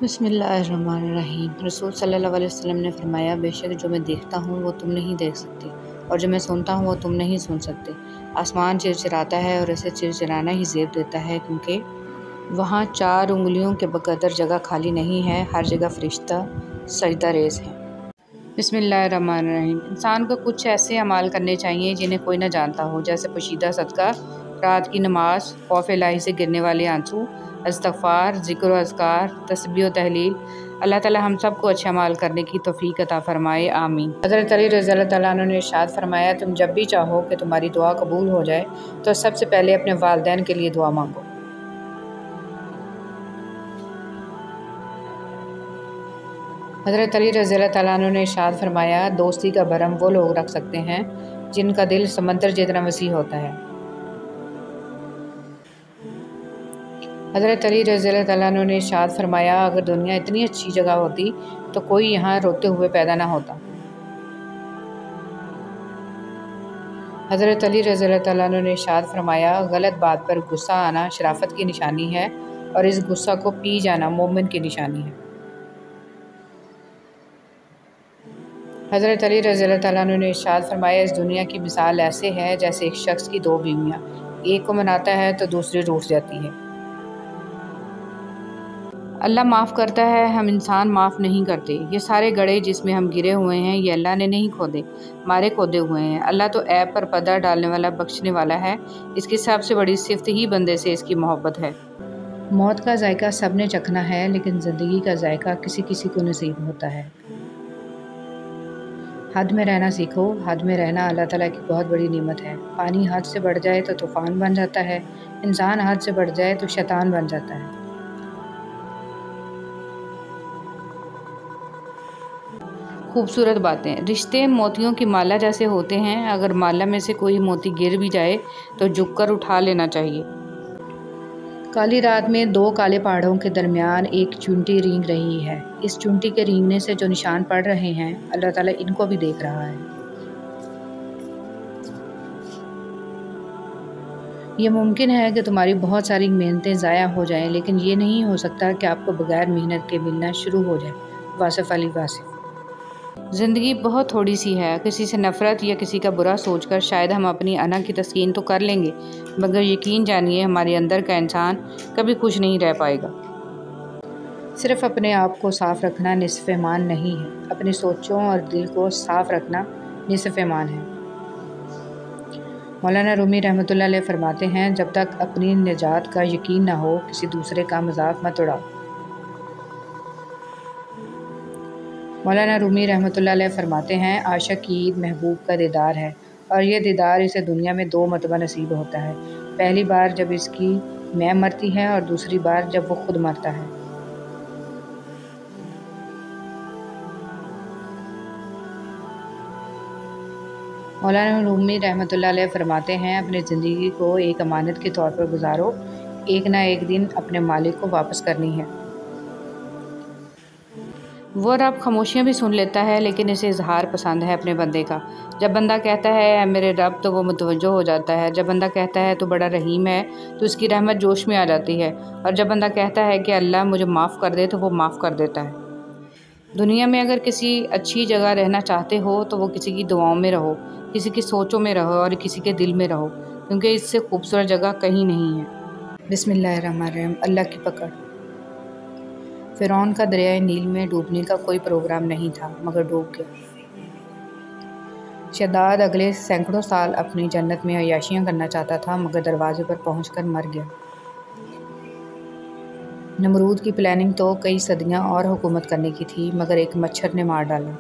बिस्मिल्लाहिर्रहमानिर्रहीम। रसूल सल्लल्लाहु अलैहि वसल्लम ने फरमाया, बेशक जो मैं देखता हूँ वो तुम नहीं देख सकते, और जो मैं सुनता हूँ वो तुम नहीं सुन सकते। आसमान चिरचिराता है और इसे चिरचिराना ही ज़ेब देता है, क्योंकि वहाँ 4 उंगलियों के बकदर जगह खाली नहीं है। हर जगह फरिश्ता सजदा रेज़ है। बिस्मिल्लाहिर्रहमानिर्रहीम। इंसान को कुछ ऐसे अमाल करने चाहिए जिन्हें कोई न जानता हो, जैसे पोशीदा सदका, रात की नमाज, खौफ इलाही से गिरने वाले आंसू, इस्तग़फ़ार, ज़िक्र व अज़कार, तस्बीह व तहलील। अल्लाह ताला हम सब को अच्छे अमाल करने की तौफ़ीक अता फ़रमाए, आमीन। हज़रत अली रज़ियल्लाहु तआला अन्हु ने इरशाद फ़रमाया, तुम जब भी चाहो कि तुम्हारी दुआ कबूल हो जाए तो सबसे पहले अपने वालिदैन के लिए दुआ मांगो। हज़रत अली रज़ियल्लाहु तआला अन्हु ने इरशाद फ़रमाया, दोस्ती का भरम वो लोग रख सकते हैं जिनका दिल समंदर जितना वसीअ होता है। हज़रत अली रज़ियल्लाहु तआला अन्हु ने इरशाद फ़रमाया, अगर दुनिया इतनी अच्छी जगह होती तो कोई यहाँ रोते हुए पैदा ना होता। हज़रत अली रज़ियल्लाहु तआला अन्हु ने इरशाद फ़रमाया, गलत बात पर गुस्सा आना शराफ़त की निशानी है, और इस गुस्सा को पी जाना मोमिन की निशानी है। हज़रत अली रज़ियल्लाहु तआला अन्हु ने इरशाद फ़रमाया, इस दुनिया की मिसाल ऐसे है जैसे एक शख्स की 2 बीवियाँ, एक को मनाता है तो दूसरी रूठ जाती है। अल्लाह माफ़ करता है, हम इंसान माफ़ नहीं करते। ये सारे गड्ढे जिसमें हम गिरे हुए हैं ये अल्लाह ने नहीं खोदे, हमारे खोदे हुए हैं। अल्लाह तो ऐब पर पर्दा डालने वाला, बख्शने वाला है। इसकी सबसे बड़ी सिफ़त ही बंदे से इसकी मोहब्बत है। मौत का जायका सब ने चखना है, लेकिन ज़िंदगी का जायका किसी किसी को नसीब होता है। हद में रहना सीखो। हद में रहना अल्लाह ताला की बहुत बड़ी नेमत है। पानी हद से बढ़ जाए तो तूफ़ान बन जाता है, इंसान हद से बढ़ जाए तो शैतान बन जाता है। खूबसूरत बातें। रिश्ते मोतियों की माला जैसे होते हैं, अगर माला में से कोई मोती गिर भी जाए तो झुककर उठा लेना चाहिए। काली रात में 2 काले पहाड़ों के दरमियान एक चुंटी रेंग रही है। इस चुंटी के रेंगने से जो निशान पड़ रहे हैं, अल्लाह ताला इनको भी देख रहा है। ये मुमकिन है कि तुम्हारी बहुत सारी मेहनतें ज़ाया हो जाएं, लेकिन ये नहीं हो सकता कि आपको बगैर मेहनत के मिलना शुरू हो जाए। वासिफ़ अली वासिफ़। ज़िंदगी बहुत थोड़ी सी है। किसी से नफ़रत या किसी का बुरा सोचकर शायद हम अपनी अना की तस्कीन तो कर लेंगे, मगर यकीन जानिए हमारे अंदर का इंसान कभी खुश नहीं रह पाएगा। सिर्फ़ अपने आप को साफ़ रखना निस्फ़ ईमान नहीं है, अपनी सोचों और दिल को साफ़ रखना निस्फ़ ईमान है। मौलाना रूमी रहमतुल्लाह अलैह फरमाते हैं, जब तक अपनी निजात का यकीन ना हो किसी दूसरे का मजाक मत उड़ाओ। मौलाना रूमी रहमतुल्लाह अलैह फरमाते हैं, आशिक की ईद महबूब का दीदार है, और ये दीदार इसे दुनिया में 2 मरतबा नसीब होता है। पहली बार जब इसकी मैं मरती है, और दूसरी बार जब वो खुद मरता है। मौलाना रूमी रहमतुल्लाह अलैह फरमाते हैं, अपनी ज़िंदगी को एक अमानत के तौर पर गुजारो, एक ना एक दिन अपने मालिक को वापस करनी है। वो रब खामोशियाँ भी सुन लेता है, लेकिन इसे इजहार पसंद है अपने बंदे का। जब बंदा कहता है ऐ मेरे रब, तो वो मुतवज्जो हो जाता है। जब बंदा कहता है तो बड़ा रहीम है, तो उसकी रहमत जोश में आ जाती है। और जब बंदा कहता है कि अल्लाह मुझे माफ़ कर दे, तो वो माफ़ कर देता है। दुनिया में अगर किसी अच्छी जगह रहना चाहते हो तो वो किसी की दुआओं में रहो, किसी की सोचों में रहो, और किसी के दिल में रहो, क्योंकि इससे खूबसूरत जगह कहीं नहीं है। बिस्मिल्लाहिर्रहमानिर्रहीम। अल्लाह की पकड़। फ़िरौन का दरियाए नील में डूबने का कोई प्रोग्राम नहीं था, मगर डूब गया। शद्दाद अगले सैकड़ों साल अपनी जन्नत में अय्याशियाँ करना चाहता था, मगर दरवाजे पर पहुंचकर मर गया। नमरूद की प्लानिंग तो कई सदियां और हुकूमत करने की थी, मगर एक मच्छर ने मार डाला।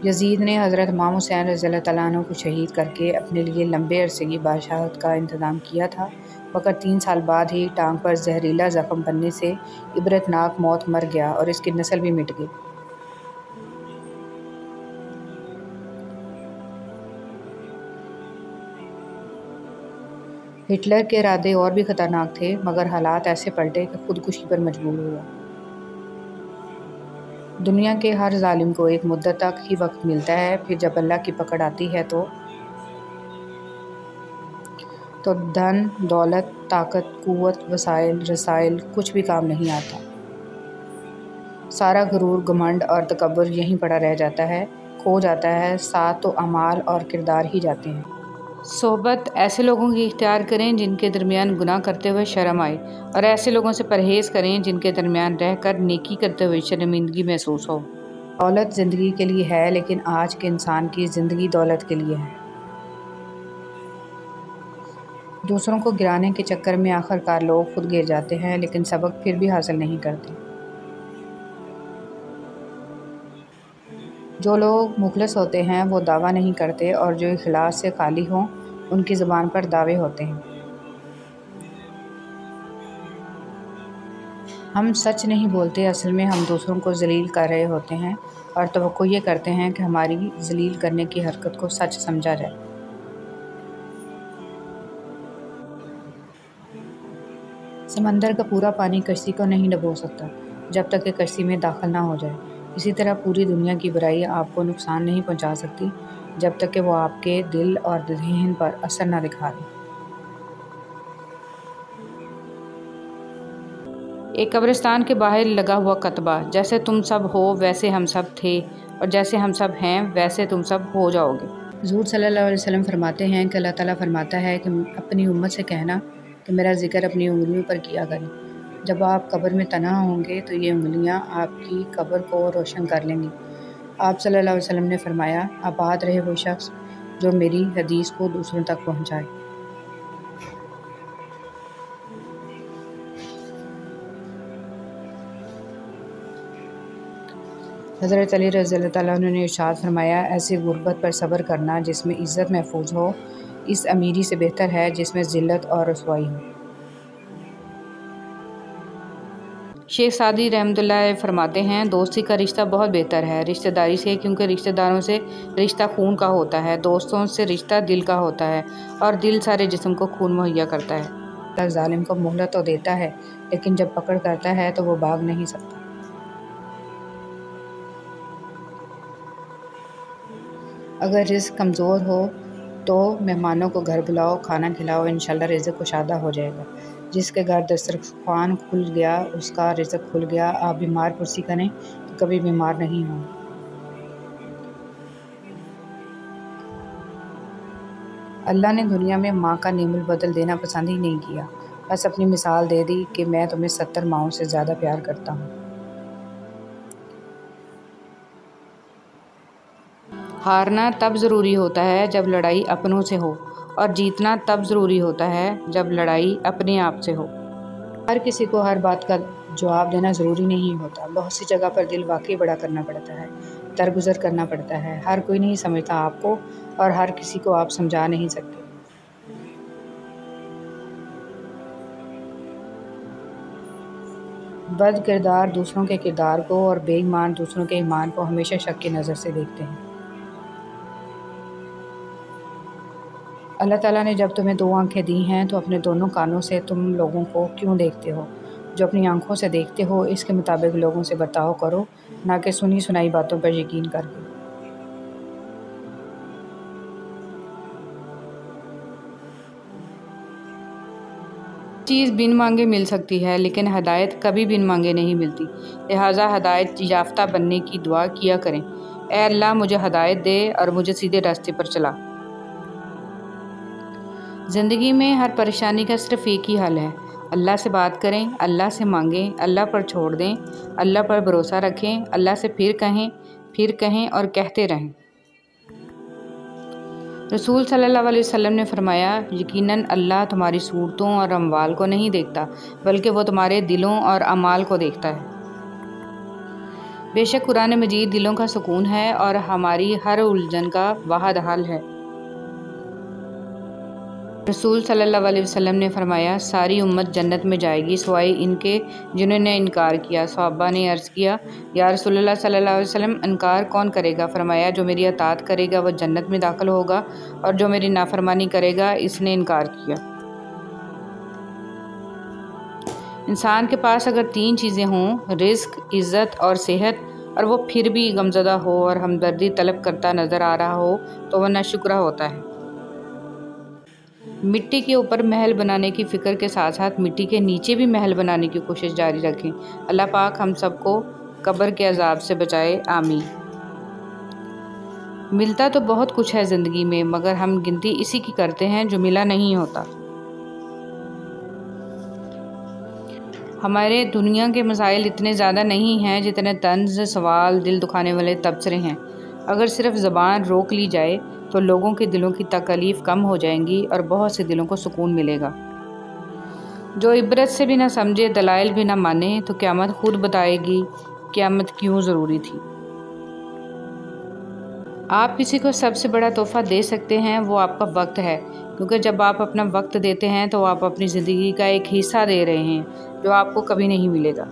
यजीद ने हज़रत इमाम हुसैन रज़ियल्लाहु तआला अन्हु को शहीद करके अपने लिए लंबे अरसे की बादशाहत का इंतज़ाम किया था, मगर 3 साल बाद ही टांग पर जहरीला ज़ख्म बनने से इबरतनाक मौत मर गया, और इसकी नस्ल भी मिट गई। हिटलर के इरादे और भी ख़तरनाक थे, मगर हालात ऐसे पलटे कि खुदकुशी पर मजबूर हुआ। दुनिया के हर जालिम को एक मुद्दत तक ही वक्त मिलता है, फिर जब अल्लाह की पकड़ आती है तो तो धन, दौलत, ताकत, कुव्वत, वसाइल, रसाइल कुछ भी काम नहीं आता। सारा गुरूर, घमंड और तकब्बुर यहीं पड़ा रह जाता है, खो जाता है। साथ तो अमाल और किरदार ही जाते हैं। सोहबत ऐसे लोगों की इख्तियार करें जिनके दरमियान गुनाह करते हुए शर्म आए, और ऐसे लोगों से परहेज़ करें जिनके दरमियान रहकर नेकी करते हुए शर्मिंदगी महसूस हो। दौलत ज़िंदगी के लिए है, लेकिन आज के इंसान की ज़िंदगी दौलत के लिए है। दूसरों को गिराने के चक्कर में आखिरकार लोग खुद गिर जाते हैं, लेकिन सबक फिर भी हासिल नहीं करते। जो लोग मुखलिस होते हैं वो दावा नहीं करते, और जो इखलास से खाली हों उनकी ज़ुबान पर दावे होते हैं। हम सच नहीं बोलते, असल में हम दूसरों को जलील कर रहे होते हैं और तवक्को ये करते हैं कि हमारी जलील करने की हरकत को सच समझा जाए। समंदर का पूरा पानी कश्ती को नहीं डुबो सकता जब तक कि कश्ती में दाखिल ना हो जाए। इसी तरह पूरी दुनिया की बुराई आपको नुकसान नहीं पहुंचा सकती जब तक कि वो आपके दिल और ज़हन पर असर ना दिखा दे। एक कब्रिस्तान के बाहर लगा हुआ कतबा, जैसे तुम सब हो वैसे हम सब थे, और जैसे हम सब हैं वैसे तुम सब हो जाओगे। हुज़ूर सल्लल्लाहु अलैहि वसल्लम फरमाते हैं कि अल्लाह ताला फरमाता है कि अपनी उम्मत से कहना कि मेरा ज़िक्र अपनी उंगलियों पर किया करें। जब आप कब्र में तन्हा होंगे तो ये उंगलियां आपकी कब्र को रोशन कर लेंगी। आप सल्लल्लाहु अलैहि वसल्लम ने फरमाया, आबाद रहे वो शख्स जो मेरी हदीस को दूसरों तक पहुँचाए। हज़रत अली रज़ियल्लाहु ताला अन्हु ने इरशाद फरमाया, ऐसी गुर्बत पर सब्र करना जिसमें इज़्ज़त महफूज हो, इस अमीरी से बेहतर है जिसमें ज़िल्लत और रसवाई हो। शेख सादी रहमतुल्लाह फरमाते हैं, दोस्ती का रिश्ता बहुत बेहतर है रिश्तेदारी से, क्योंकि रिश्तेदारों से रिश्ता खून का होता है, दोस्तों से रिश्ता दिल का होता है, और दिल सारे जिस्म को खून मुहैया करता है। ज़ालिम को मोहलत तो देता है, लेकिन जब पकड़ करता है तो वो भाग नहीं सकता। अगर रिज़्क़ कमज़ोर हो तो मेहमानों को घर बुलाओ, खाना खिलाओ, इंशाअल्लाह रिज़्क़ कुशादा हो जाएगा। जिसके घर दस्तरख़्वान खुल गया उसका रिज़्क़ खुल गया। आप बीमार पुरसी करें तो कभी बीमार नहीं हों। अल्लाह ने दुनिया में माँ का नेमुल बदल देना पसंद ही नहीं किया, बस अपनी मिसाल दे दी कि मैं तुम्हें 70 माँओं से ज़्यादा प्यार करता हूँ। हारना तब ज़रूरी होता है जब लड़ाई अपनों से हो, और जीतना तब ज़रूरी होता है जब लड़ाई अपने आप से हो। हर किसी को हर बात का जवाब देना ज़रूरी नहीं होता। बहुत सी जगह पर दिल वाकई बड़ा करना पड़ता है, दरगुजर करना पड़ता है। हर कोई नहीं समझता आपको, और हर किसी को आप समझा नहीं सकते। बद किरदार दूसरों के किरदार को और बेईमान दूसरों के ईमान को हमेशा शक की नज़र से देखते हैं। अल्लाह ताला ने जब तुम्हें 2 आँखें दी हैं तो अपने दोनों कानों से तुम लोगों को क्यों देखते हो? जो अपनी आँखों से देखते हो इसके मुताबिक लोगों से बर्ताव करो, ना कि सुनी सुनाई बातों पर यकीन करके। चीज़ बिन मांगे मिल सकती है, लेकिन हदायत कभी बिन मांगे नहीं मिलती। लिहाजा हदायत याफ्ता बनने की दुआ किया करें। ऐ अल्लाह मुझे हदायत दे और मुझे सीधे रास्ते पर चला। ज़िंदगी में हर परेशानी का सिर्फ एक ही हल है, अल्लाह से बात करें, अल्लाह से मांगें, अल्लाह पर छोड़ दें, अल्लाह पर भरोसा रखें, अल्लाह से फिर कहें और कहते रहें। रसूल सल्लल्लाहु अलैहि वसल्लम ने फरमाया, यकीनन अल्लाह तुम्हारी सूरतों और अमवाल को नहीं देखता, बल्कि वो तुम्हारे दिलों और अमाल को देखता है। बेशक कुरान मजीद दिलों का सुकून है और हमारी हर उलझन का वाहिद हल है। रसूल सल्लल्लाहु अलैहि वसल्लम ने फरमाया, सारी उम्मत जन्नत में जाएगी सिवाय इनके जिन्होंने इनकार किया। सहाबा ने अर्ज़ किया, या रसूलल्लाह सल्लल्लाहु अलैहि वसल्लम, इनकार कौन करेगा? फरमाया, जो मेरी अतात करेगा वह जन्नत में दाखिल होगा, और जो मेरी नाफरमानी करेगा इसने इनकार किया। इंसान के पास अगर 3 चीज़ें हों, रिज़्क, इज़्ज़त और सेहत, और वो फिर भी गमज़दा हो और हमदर्दी तलब करता नज़र आ रहा हो, तो वह नाशुक्रा होता है। मिट्टी के ऊपर महल बनाने की फ़िक्र के साथ साथ मिट्टी के नीचे भी महल बनाने की कोशिश जारी रखें। अल्लाह पाक हम सबको कब्र के अजाब से बचाए, आमीन। मिलता तो बहुत कुछ है ज़िंदगी में, मगर हम गिनती इसी की करते हैं जो मिला नहीं होता। हमारे दुनिया के मसाइल इतने ज़्यादा नहीं हैं जितने तंज़, सवाल, दिल दुखाने वाले तबसरे हैं। अगर सिर्फ ज़बान रोक ली जाए तो लोगों के दिलों की तकलीफ़ कम हो जाएंगी और बहुत से दिलों को सुकून मिलेगा। जो इबरत से भी ना समझे, दलाइल भी ना माने, तो क़यामत खुद बताएगी क़यामत क्यों ज़रूरी थी। आप किसी को सबसे बड़ा तोहफ़ा दे सकते हैं, वो आपका वक्त है, क्योंकि जब आप अपना वक्त देते हैं तो आप अपनी ज़िंदगी का एक हिस्सा दे रहे हैं जो आपको कभी नहीं मिलेगा।